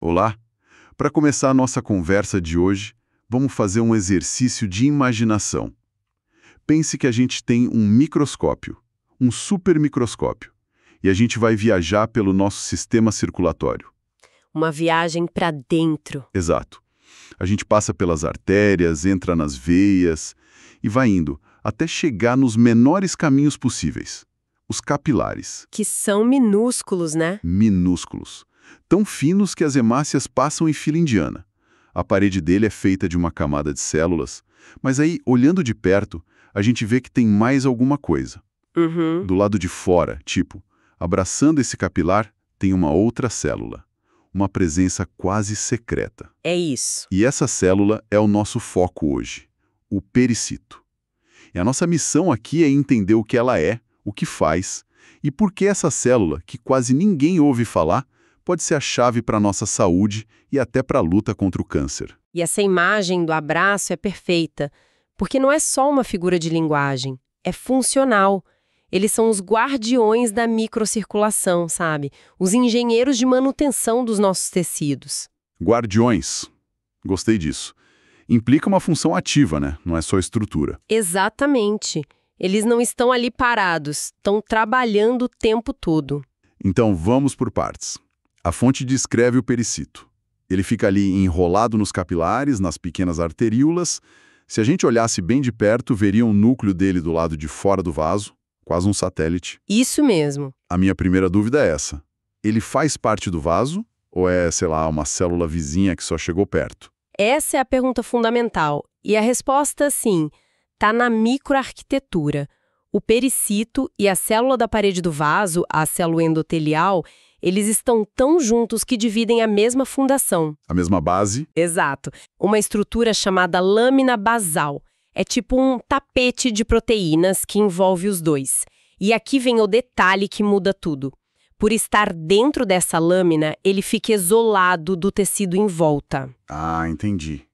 Olá! Para começar a nossa conversa de hoje, vamos fazer um exercício de imaginação. Pense que a gente tem um microscópio, um supermicroscópio, e a gente vai viajar pelo nosso sistema circulatório. Uma viagem para dentro. Exato. A gente passa pelas artérias, entra nas veias e vai indo até chegar nos menores caminhos possíveis, os capilares. Que são minúsculos, né? Minúsculos. Tão finos que as hemácias passam em fila indiana. A parede dele é feita de uma camada de células, mas aí, olhando de perto, a gente vê que tem mais alguma coisa. Uhum. Do lado de fora, tipo, abraçando esse capilar, tem uma outra célula. Uma presença quase secreta. É isso. E essa célula é o nosso foco hoje, o pericito. E a nossa missão aqui é entender o que ela é, o que faz, e por que essa célula, que quase ninguém ouve falar, pode ser a chave para a nossa saúde e até para a luta contra o câncer. E essa imagem do abraço é perfeita, porque não é só uma figura de linguagem, é funcional. Eles são os guardiões da microcirculação, sabe? Os engenheiros de manutenção dos nossos tecidos. Guardiões. Gostei disso. Implica uma função ativa, né? Não é só estrutura. Exatamente. Eles não estão ali parados, estão trabalhando o tempo todo. Então vamos por partes. A fonte descreve o pericito. Ele fica ali enrolado nos capilares, nas pequenas arteríolas. Se a gente olhasse bem de perto, veria um núcleo dele do lado de fora do vaso, quase um satélite. Isso mesmo. A minha primeira dúvida é essa. Ele faz parte do vaso ou é, sei lá, uma célula vizinha que só chegou perto? Essa é a pergunta fundamental. E a resposta, sim, está na microarquitetura. O pericito e a célula da parede do vaso, a célula endotelial, eles estão tão juntos que dividem a mesma fundação. A mesma base? Exato. Uma estrutura chamada lâmina basal. É tipo um tapete de proteínas que envolve os dois. E aqui vem o detalhe que muda tudo. Por estar dentro dessa lâmina, ele fica isolado do tecido em volta. Ah, entendi.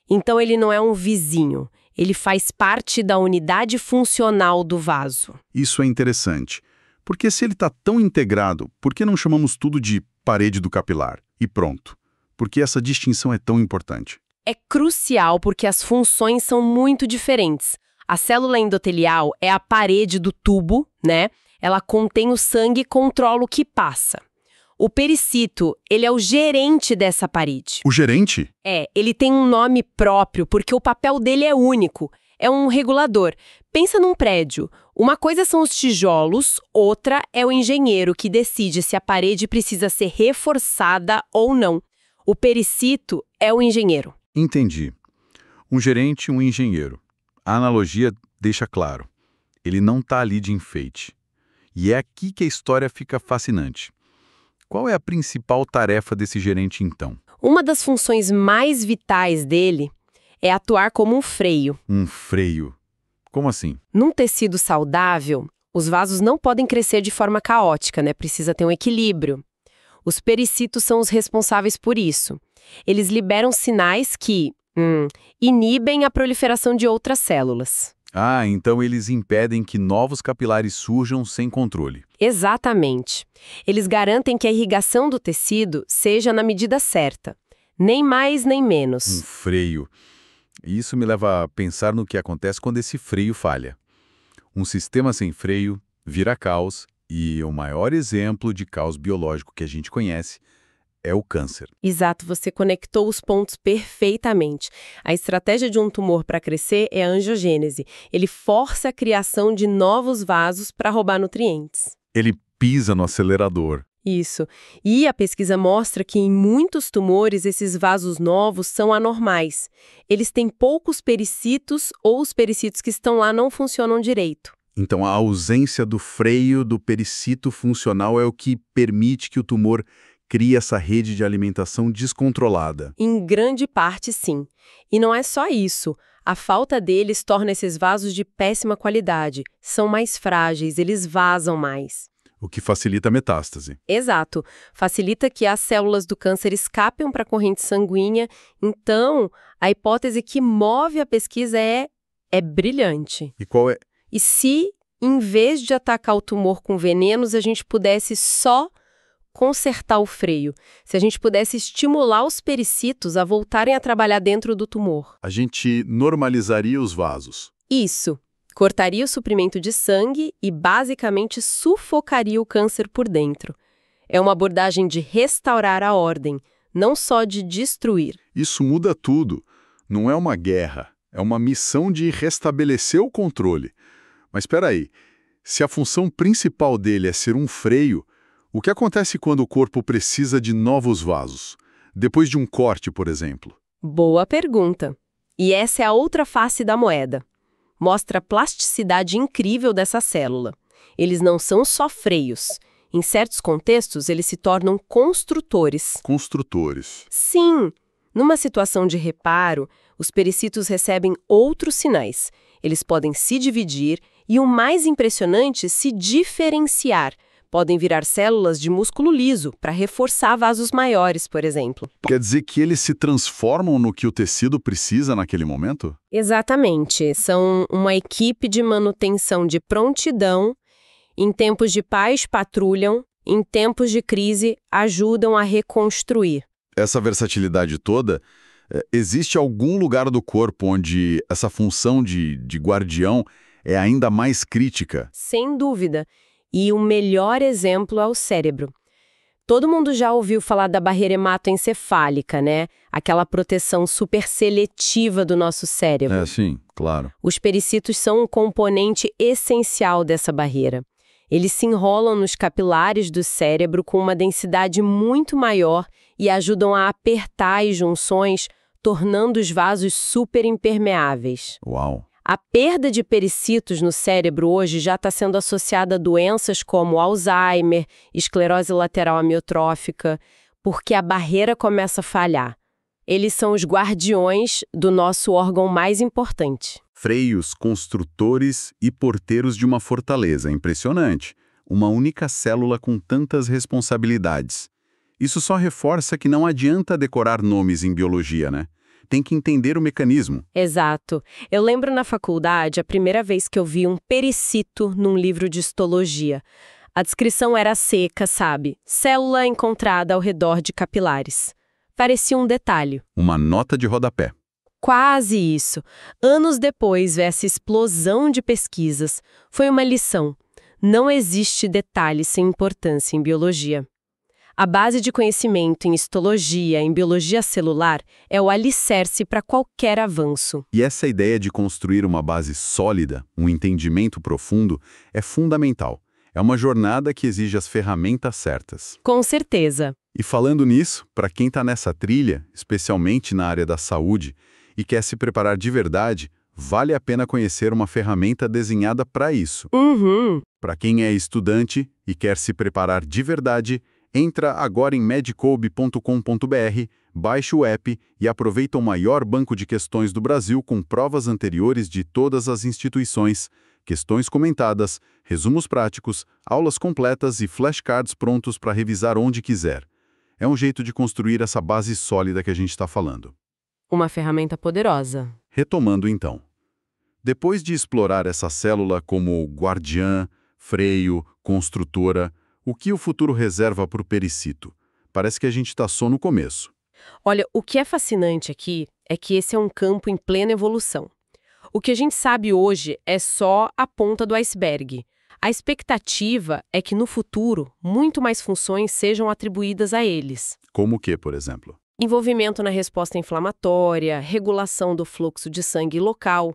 Então ele não é um vizinho. Ele faz parte da unidade funcional do vaso. Isso é interessante. Porque se ele está tão integrado, por que não chamamos tudo de parede do capilar? E pronto. Por que essa distinção é tão importante? É crucial porque as funções são muito diferentes. A célula endotelial é a parede do tubo, né? Ela contém o sangue e controla o que passa. O pericito, ele é o gerente dessa parede. O gerente? Ele tem um nome próprio porque o papel dele é único. É um regulador. Pensa num prédio. Uma coisa são os tijolos, outra é o engenheiro que decide se a parede precisa ser reforçada ou não. O pericito é o engenheiro. Entendi. Um gerente e um engenheiro. A analogia deixa claro. Ele não está ali de enfeite. E é aqui que a história fica fascinante. Qual é a principal tarefa desse gerente, então? Uma das funções mais vitais dele é atuar como um freio. Um freio. Como assim? Num tecido saudável, os vasos não podem crescer de forma caótica, né? Precisa ter um equilíbrio. Os pericitos são os responsáveis por isso. Eles liberam sinais que inibem a proliferação de outras células. Ah, então eles impedem que novos capilares surjam sem controle. Exatamente. Eles garantem que a irrigação do tecido seja na medida certa. Nem mais, nem menos. Um freio. Isso me leva a pensar no que acontece quando esse freio falha. Um sistema sem freio vira caos, e o maior exemplo de caos biológico que a gente conhece é o câncer. Exato, você conectou os pontos perfeitamente. A estratégia de um tumor para crescer é a angiogênese. Ele força a criação de novos vasos para roubar nutrientes. Ele pisa no acelerador. Isso. E a pesquisa mostra que em muitos tumores esses vasos novos são anormais. Eles têm poucos pericitos ou os pericitos que estão lá não funcionam direito. Então a ausência do freio do pericito funcional é o que permite que o tumor crie essa rede de alimentação descontrolada. Em grande parte, sim. E não é só isso. A falta deles torna esses vasos de péssima qualidade. São mais frágeis, eles vazam mais. O que facilita a metástase. Exato. Facilita que as células do câncer escapem para a corrente sanguínea. Então, a hipótese que move a pesquisa é brilhante. E qual é? E se, em vez de atacar o tumor com venenos, a gente pudesse só consertar o freio, se a gente pudesse estimular os pericitos a voltarem a trabalhar dentro do tumor. A gente normalizaria os vasos. Isso. Cortaria o suprimento de sangue e basicamente sufocaria o câncer por dentro. É uma abordagem de restaurar a ordem, não só de destruir. Isso muda tudo. Não é uma guerra, é uma missão de restabelecer o controle. Mas espera aí, se a função principal dele é ser um freio, o que acontece quando o corpo precisa de novos vasos? Depois de um corte, por exemplo? Boa pergunta. E essa é a outra face da moeda. Mostra a plasticidade incrível dessa célula. Eles não são só freios. Em certos contextos, eles se tornam construtores. Construtores. Sim! Numa situação de reparo, os pericitos recebem outros sinais. Eles podem se dividir e, o mais impressionante, se diferenciar. Podem virar células de músculo liso para reforçar vasos maiores, por exemplo. Quer dizer que eles se transformam no que o tecido precisa naquele momento? Exatamente. São uma equipe de manutenção de prontidão. Em tempos de paz, patrulham. Em tempos de crise, ajudam a reconstruir. Essa versatilidade toda, existe algum lugar do corpo onde essa função de guardião é ainda mais crítica? Sem dúvida. E o melhor exemplo é o cérebro. Todo mundo já ouviu falar da barreira hematoencefálica, né? Aquela proteção super seletiva do nosso cérebro. Sim, claro. Os pericitos são um componente essencial dessa barreira. Eles se enrolam nos capilares do cérebro com uma densidade muito maior e ajudam a apertar as junções, tornando os vasos super impermeáveis. Uau! A perda de pericitos no cérebro hoje já está sendo associada a doenças como Alzheimer, esclerose lateral amiotrófica, porque a barreira começa a falhar. Eles são os guardiões do nosso órgão mais importante. Freios, construtores e porteiros de uma fortaleza. Impressionante. Uma única célula com tantas responsabilidades. Isso só reforça que não adianta decorar nomes em biologia, né? Tem que entender o mecanismo. Exato. Eu lembro na faculdade a primeira vez que eu vi um pericito num livro de histologia. A descrição era seca, sabe? Célula encontrada ao redor de capilares. Parecia um detalhe. Uma nota de rodapé. Quase isso. Anos depois, essa explosão de pesquisas foi uma lição. Não existe detalhe sem importância em biologia. A base de conhecimento em histologia, em biologia celular, é o alicerce para qualquer avanço. E essa ideia de construir uma base sólida, um entendimento profundo, é fundamental. É uma jornada que exige as ferramentas certas. Com certeza. E falando nisso, para quem está nessa trilha, especialmente na área da saúde, e quer se preparar de verdade, vale a pena conhecer uma ferramenta desenhada para isso. Para quem é estudante e quer se preparar de verdade, entra agora em medicob.com.br, baixe o app e aproveita o maior banco de questões do Brasil com provas anteriores de todas as instituições, questões comentadas, resumos práticos, aulas completas e flashcards prontos para revisar onde quiser. É um jeito de construir essa base sólida que a gente está falando. Uma ferramenta poderosa. Retomando então. Depois de explorar essa célula como guardiã, freio, construtora, o que o futuro reserva para o pericito? Parece que a gente está só no começo. Olha, o que é fascinante aqui é que esse é um campo em plena evolução. O que a gente sabe hoje é só a ponta do iceberg. A expectativa é que no futuro, muito mais funções sejam atribuídas a eles. Como o que, por exemplo? Envolvimento na resposta inflamatória, regulação do fluxo de sangue local.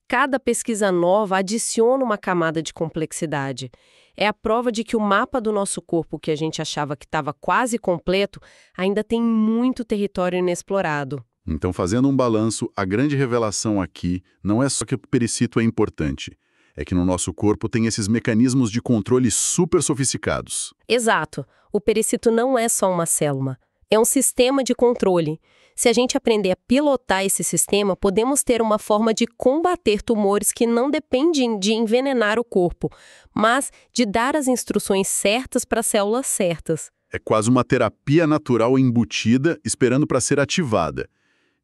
Cada pesquisa nova adiciona uma camada de complexidade. É a prova de que o mapa do nosso corpo, que a gente achava que estava quase completo, ainda tem muito território inexplorado. Então, fazendo um balanço, a grande revelação aqui não é só que o pericito é importante. É que no nosso corpo tem esses mecanismos de controle super sofisticados. Exato. O pericito não é só uma célula. É um sistema de controle. Se a gente aprender a pilotar esse sistema, podemos ter uma forma de combater tumores que não dependem de envenenar o corpo, mas de dar as instruções certas para as células certas. É quase uma terapia natural embutida, esperando para ser ativada.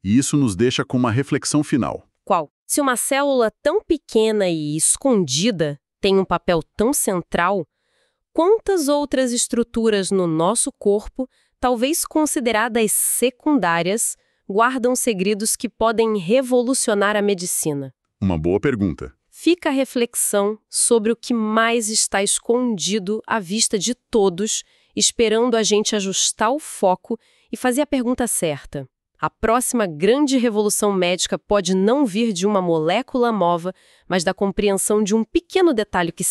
E isso nos deixa com uma reflexão final. Qual? Se uma célula tão pequena e escondida tem um papel tão central, quantas outras estruturas no nosso corpo, talvez consideradas secundárias, guardam segredos que podem revolucionar a medicina? Uma boa pergunta. Fica a reflexão sobre o que mais está escondido à vista de todos, esperando a gente ajustar o foco e fazer a pergunta certa. A próxima grande revolução médica pode não vir de uma molécula nova, mas da compreensão de um pequeno detalhe que